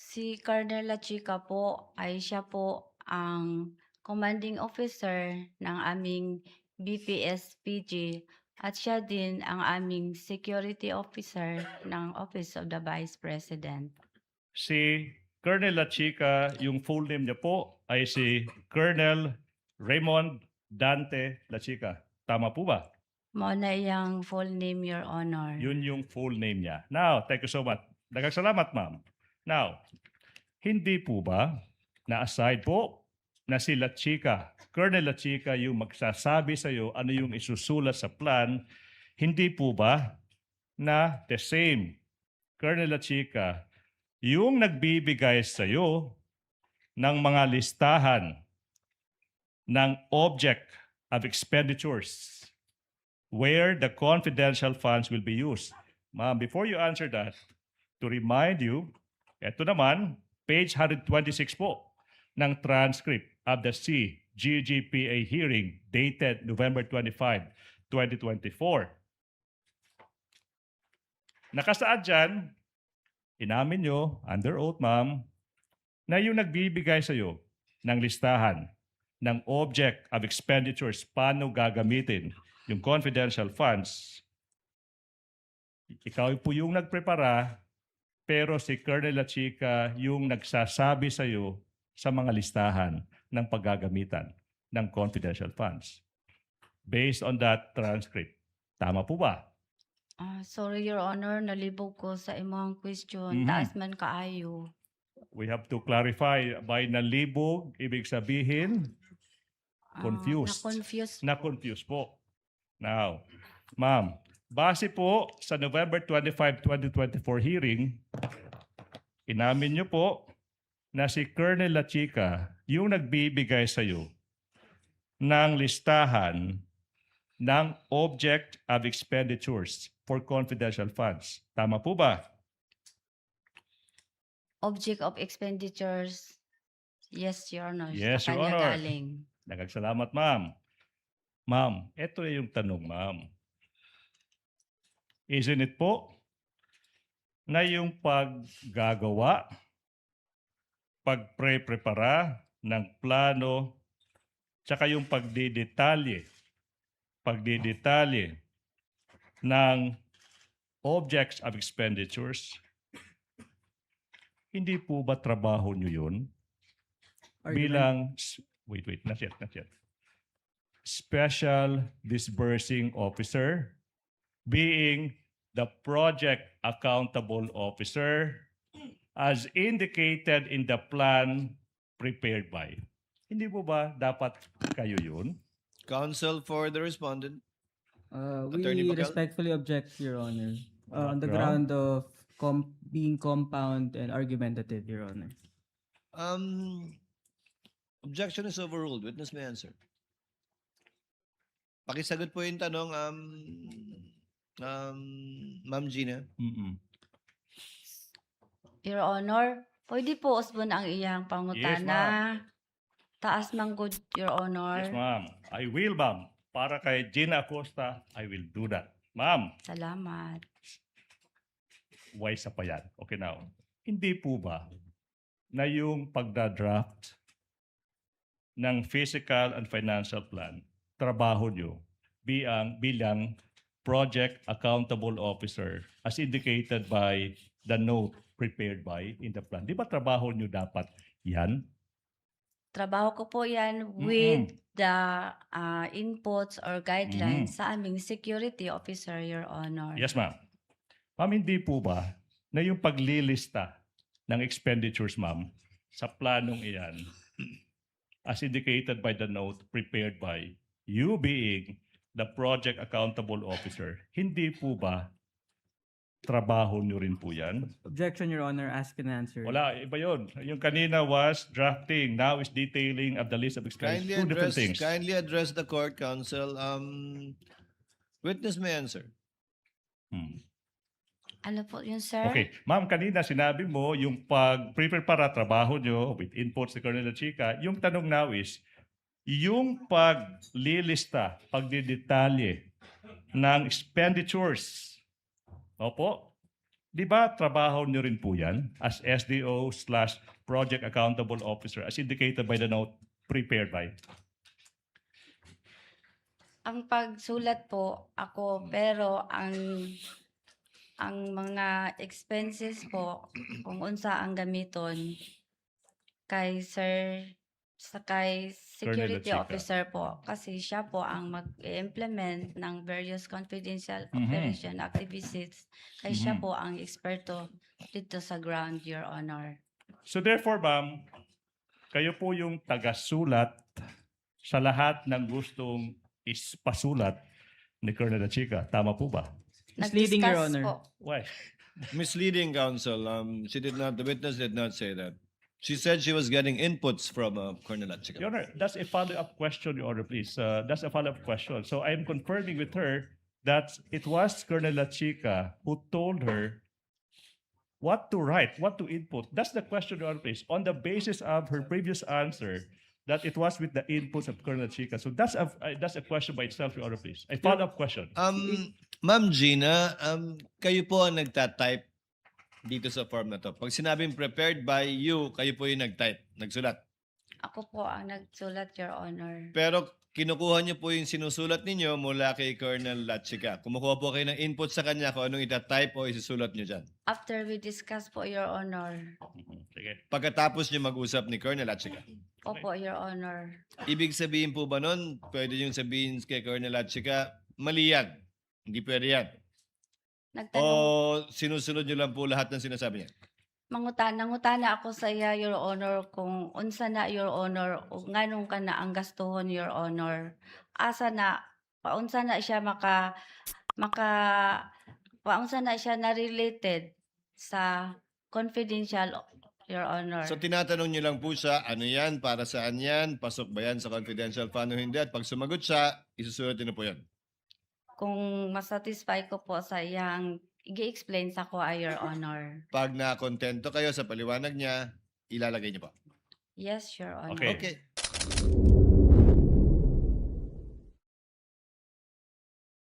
Si Colonel Lachica po ay siya po ang commanding officer ng aming BPS-PG at siya din ang aming security officer ng Office of the Vice President. Si Colonel Lachica, yung full name niya po ay si Colonel Raymond Dante Lachica. Tama po ba? Mao na iyang full name, Your Honor. Yun yung full name niya. Now, thank you so much. Daghang salamat, ma'am. Now, hindi po ba na-aside po na si Lachica, Colonel Lachica yung magsasabi sa iyo ano yung isusulat sa plan, hindi po ba na the same Colonel Lachica yung nagbibigay sa iyo ng mga listahan ng object of expenditures where the confidential funds will be used. Ma'am, before you answer that, to remind you, eto naman, page 126 po ng transcript of the CGGPA hearing dated November 25, 2024. Nakasaad dyan, inamin nyo, under oath ma'am, na yung nagbibigay sa iyo ng listahan ng object of expenditures, paano gagamitin yung confidential funds, ikaw po yung nagprepara, pero si Colonel Lachica yung nagsasabi sa iyo sa mga listahan ng paggagamitan ng confidential funds. Based on that transcript. Tama po ba? Sorry, Your Honor, nalibog ko sa imong question. Mhm. Taas man kaayo. We have to clarify, by nalibog, ibig sabihin, confused. Na-confuse. Na-confuse po. Now, ma'am, base po sa November 25, 2024 hearing, inamin niyo po na si Colonel Lachica yung nagbibigay sa iyo ng listahan ng object of expenditures for confidential funds. Tama po ba? Object of expenditures. Yes, Your Honor. Yes, Sa Your kanya Honor. galing. Nagsasalamat, ma'am. Ma'am, ito na yung tanong, ma'am. Isn't it po na yung paggagawa, pagpre-prepara ng plano, tsaka yung pagdidetalye ng objects of expenditures, hindi po ba trabaho nyo yun? Bilang, wait, not yet. Special Disbursing Officer, being the project accountable officer as indicated in the plan prepared by. Hindi po ba dapat kayo yun? Counsel for the respondent. Attorney We Bacal? respectfully object, Your Honor, on the Background? ground of being compound and argumentative, Your Honor. Objection is overruled. Witness may answer. Pakisagot po yung tanong, Ma'am Gina. Mm-mm. Your Honor, pwede po usbon ang iyang Yes, pangutana. Taas man good, Your Honor. Yes, ma'am. I will, ma'am. Para kay Gina Acosta, I will do that. Ma'am, Salamat. wise pa yan. Okay now. Hindi po ba na yung pagdadraft ng physical and financial plan, trabaho nyo bilang project accountable officer as indicated by the note prepared by in the plan. Di ba trabaho nyo dapat yan? Trabaho ko po yan with the inputs or guidelines sa aming security officer, Your Honor. Yes, ma'am. Ma'am, hindi po ba na yung paglilista ng expenditures, ma'am, sa planong iyan, as indicated by the note prepared by you being the project accountable officer, hindi po ba trabaho nyo rin po yan? Objection, Your Honor. Ask and answer. Wala, iba yun. Yung kanina was drafting, now is detailing of the list of expenditures. Two different things. Kindly address the court, counsel. Witness may answer. Ano po yun, sir? Okay. Ma'am, kanina sinabi mo yung pag-prepare trabaho nyo with inputs ni Colonel Chica, yung tanong now is, yung paglilista, pagdidetalye ng expenditures, opo, Di ba trabaho niyo rin po yan as SDO slash Project Accountable Officer as indicated by the note prepared by? Ang pagsulat po ako, pero ang mga expenses po, kung unsa ang gamiton, kay Sir, kay security Lachica. officer po. Kasi siya po ang mag-implement ng various confidential Mhm. operation activities. Kay siya Mhm. po ang eksperto dito sa ground, Your Honor. So therefore, ma'am, kayo po yung tagasulat sa lahat ng gustong ispasulat ni Colonel Lachica. Tama po ba? Misleading, Your Nag-discuss Honor. po. Why? Misleading, counsel. The witness did not say that. She said she was getting inputs from Colonel Lachica. Your Honor, that's a follow-up question, Your Honor, please. That's a follow-up question. So I'm confirming with her that it was Colonel Lachica who told her what to write, what to input. That's the question, Your Honor, please. On the basis of her previous answer, that it was with the inputs of Colonel Lachica. So that's a question by itself, Your Honor, please. A follow-up question. Ma'am Gina, kayo po ang nagtatype dito sa form na to. Pag sinabing prepared by you, kayo po yung nagtype, nagsulat. Ako po ang nagsulat, Your Honor. Pero kinukuha niyo po yung sinusulat ninyo mula kay Colonel Lachica. Kumukuha po kayo ng input sa kanya kung anong itatype o isusulat niyo dyan. After we discuss po, Your Honor. Sige. Pagkatapos niyo mag-usap ni Colonel Lachica. Opo, Your Honor. Ibig sabihin po ba nun, pwede yung sabihin kay Colonel Lachica, mali yan. Hindi pwede yan. Nagtanong, O sinusunod niyo lang po lahat ng sinasabi niya. nangutana ako sa iya, Your Honor, kung unsa na, Your Honor, o nganong ka na ang gastuhon, Your Honor. Asa na, paunsa na siya paunsa na siya na related sa confidential, Your Honor. So tinatanong niyo lang po siya, ano yan, para saan yan, pasok ba yan sa confidential fund o hindi, at pag sumagot siya, isusulat niyo na po yan. Kung masatisfy ko po sa iyang i-explain sa ko, Your Honor. Pag nakontento kayo sa paliwanag niya, ilalagay niyo po. Yes, Your Honor. Okay. Okay.